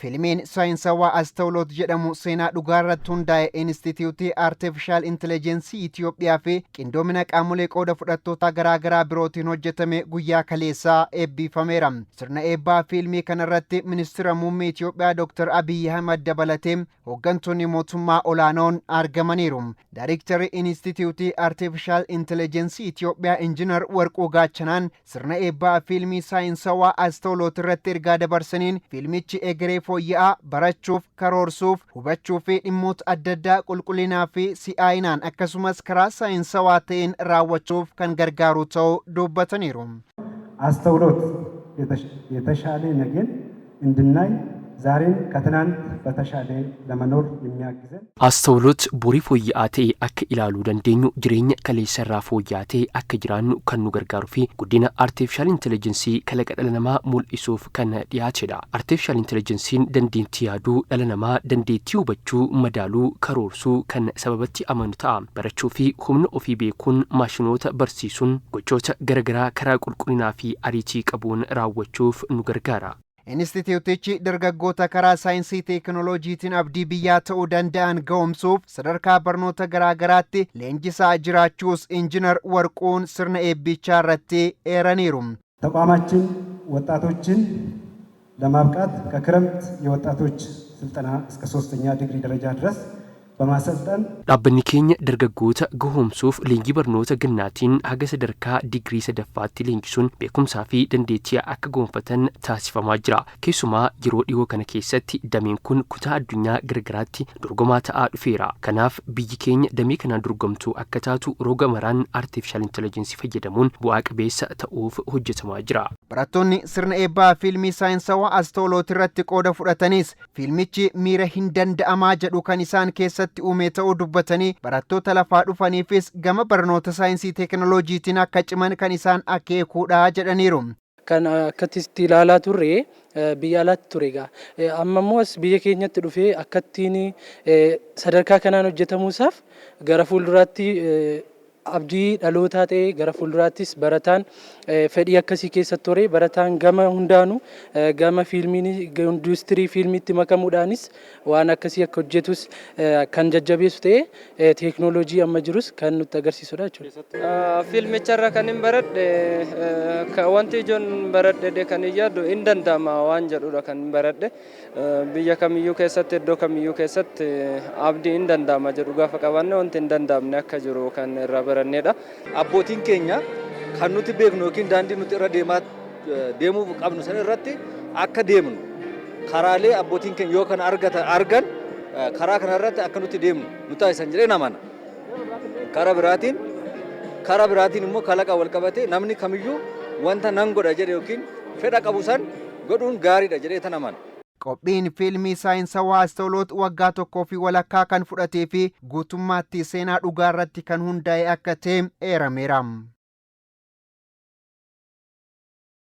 Fiilmiin saayinsawaa Astawloot jedhamu seenaa dhugaarratti hundaa'e Inistituutii Artificial Intelligence Itoophiyaa fi qindoomina qaamolee qooda fudhattoota garaagaraa birootiin hojjetame guyyaa kaleessaa eebbifameera. Sirna eebbaa fiilmii kanarratti ministeera muummee Itoophiyaa Dr. Abiyyi Ahmad dabalatee hooggantoonni mootummaa olaanoon argamaniiru. Daayiriktarri Inistituutii Artificial Intelligence Itoophiyaa Injiinar Warquu Gaachanaan sirna eebbaa fiilmii saayinsawaa Astawloot irratti ergaa dabarsaniin fiilmichi egeree fooyya'aa barachuuf, karoorsuuf, hubachuu fi dhimmoota adda addaa qulqullinaa fi si'aayinaan akkasumas karaa saayinsawaa ta'een raawwachuuf kan gargaaru ta'uu dubbataniiru. አስተውሎት የተሻለ ነገን እንድናይ ዛሬን ከትናንት በተሻለ ለመኖር የሚያግዘን አስተውሎት ቦሪ fooyya'aa ta'e akka ilaaluu dandeenyu jireenya kaleessa irraa fooyya'aa ta'e akka jiraannu kan nu gargaaruu fi guddina artificial intelligence kalaqa dhala namaa mul'isuuf kan dhiyaatedha. Artificial intelligence dandeettii yaaduu dhala namaa dandeettii hubachuu, madaaluu, karoorsuu kan sababatti amanu ta'a. Barachuu fi humna ofii beekuun maashinoota barsiisuun gochoota garagaraa karaa qulqullinaa fi ariitii qabuun raawwachuuf nu gargaara. Inistituutichi dargaggoota karaa saayinsii teekinooloojiitiin abdii biyyaa ta'uu danda'an ga'oomsuuf sadarkaa barnoota garaagaraatti leenjisaa jiraachuus Injiinar Warquun sirna eebbichaa irratti eeraniiru. ተቋማችን ወጣቶችን ለማብቃት ከክረምት የወጣቶች ስልጠና እስከ 3ኛ ዲግሪ ደረጃ ድረስ በማሰልጠን dhaabbanni keenya dargaggoota gahoomsuuf leenjii barnoota gannaatiin haga sadarkaa digirii sadaffaatti leenjisuun beekumsaa fi dandeettii akka gonfatan taasifamaa jira. Keessumaa yeroo dhiyoo kana keessatti dameen kun kutaa addunyaa garagaraatti dorgomaa ta'aa dhufeera. Kanaaf biyyi keenya damee kanaan dorgomtuu akka taatu roga maraan artificial intelligence fayyadamuun bu'aa qabeessa ta'uuf hojjetamaa jira. Barattoonni sirna eebbaa fiilmii saayinsawaa Astawloot irratti qooda fudhatanis fiilmichi miira hin danda'amaa jedhu kan isaan keessatti uume ta'uu dubbatanii barattoota lafaa dhufaniifis gama barnoota saayinsii teekinooloojiitiin akka ciman kan isaan akeekuudha jedhaniiru. Kan akkatti ilaalaa turre biyya alaatti ture egaa amma immoo as biyya keenyatti dhufee akkattiin sadarkaa kanaan hojjetamuusaaf gara fuulduraatti abdii dhalootaa ta'e gara fuulduraattis barataan fedhii akkasii keessatti ture barataan gama hundaanu gama fiilmiin industirii fiilmiitti makamuudhaanis waan akkasii akka hojjetus kan jajjabeessu ta'e teeknooloojii amma jirus kan nutti agarsiisudha jechuudha. Fiilmicharra kan hin baradhe wanti ijoon baradhe kan yaadu hin danda'ama waan jedhudha kan hin baradhe biyya kamiyyuu keessatti iddoo kamiyyuu keessatti abdii hin danda'ama jedhu gaafa qabanne wanti hin danda'amne akka jiru kan irraa barannedha. Abbootiin keenya kan nuti beeknu yookiin daandii nuti irra deemuu qabnu san irratti akka deemnu karaalee abbootiin keenya yoo kana argan karaa kana irratti akka nuti deemnu nu taasisan jedhee namana. Karaa biraatiin immoo kalaqa wal qabate namni kamiyyuu wanta nan godha jedhe yookiin fedha qabu san godhuun gaariidha jedhee tan amana. Qophiin fiilmii saayinsawaa Astawloot waggaa tokkoo fi walakkaa kan fudhatee fi guutummaatti seenaa dhugaa irratti kan hundaa'e akka ta'e eerameera.